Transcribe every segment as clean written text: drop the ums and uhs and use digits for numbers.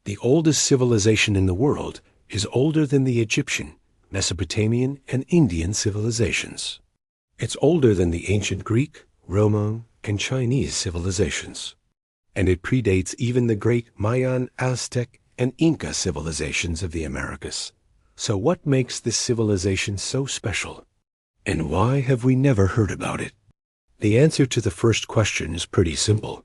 The oldest civilization in the world is older than the Egyptian, Mesopotamian, and Indian civilizations. It's older than the ancient Greek, Roman, and Chinese civilizations. And it predates even the great Mayan, Aztec, and Inca civilizations of the Americas. So what makes this civilization so special? And why have we never heard about it? The answer to the first question is pretty simple.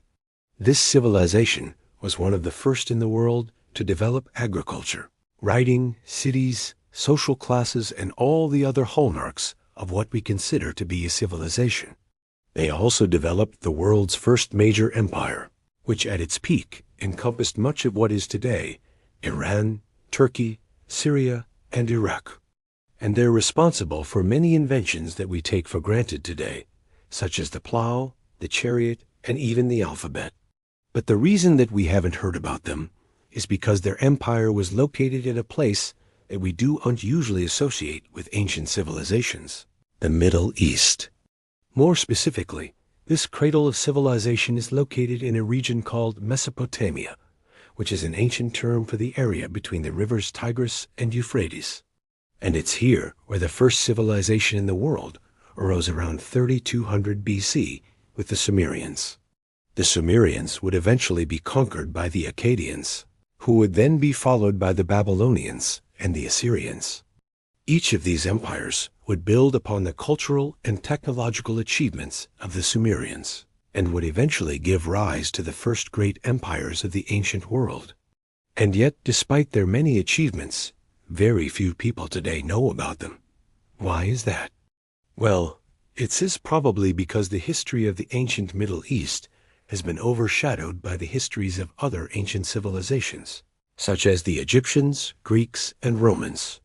This civilization was one of the first in the world to develop agriculture, writing, cities, social classes, and all the other hallmarks of what we consider to be a civilization. They also developed the world's first major empire, which at its peak encompassed much of what is today Iran, Turkey, Syria, and Iraq. And they're responsible for many inventions that we take for granted today, such as the plow, the chariot, and even the alphabet. But the reason that we haven't heard about them is because their empire was located in a place that we don't usually associate with ancient civilizations, the Middle East. More specifically, this cradle of civilization is located in a region called Mesopotamia, which is an ancient term for the area between the rivers Tigris and Euphrates. And it's here where the first civilization in the world arose around 3200 BC with the Sumerians. The Sumerians would eventually be conquered by the Akkadians, who would then be followed by the Babylonians and the Assyrians. Each of these empires would build upon the cultural and technological achievements of the Sumerians, and would eventually give rise to the first great empires of the ancient world. And yet, despite their many achievements, very few people today know about them. Why is that? Well, it's probably because the history of the ancient Middle East has been overshadowed by the histories of other ancient civilizations, such as the Egyptians, Greeks, and Romans.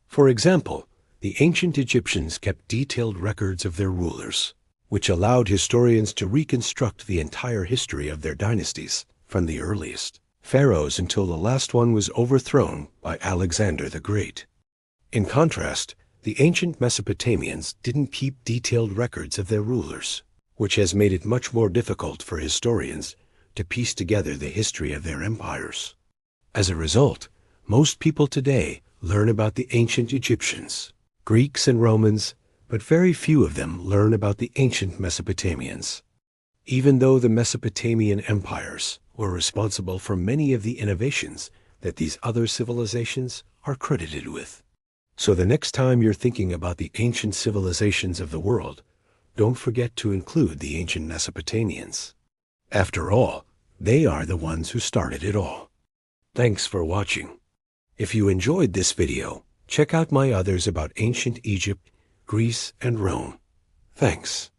For example, the ancient Egyptians kept detailed records of their rulers, which allowed historians to reconstruct the entire history of their dynasties, from the earliest pharaohs until the last one was overthrown by Alexander the Great. In contrast, the ancient Mesopotamians didn't keep detailed records of their rulers, which has made it much more difficult for historians to piece together the history of their empires. As a result, most people today learn about the ancient Egyptians, Greeks, and Romans, but very few of them learn about the ancient Mesopotamians, even though the Mesopotamian empires were responsible for many of the innovations that these other civilizations are credited with. So the next time you're thinking about the ancient civilizations of the world, don't forget to include the ancient Mesopotamians. After all, they are the ones who started it all. Thanks for watching. If you enjoyed this video, check out my others about ancient Egypt, Greece, and Rome. Thanks.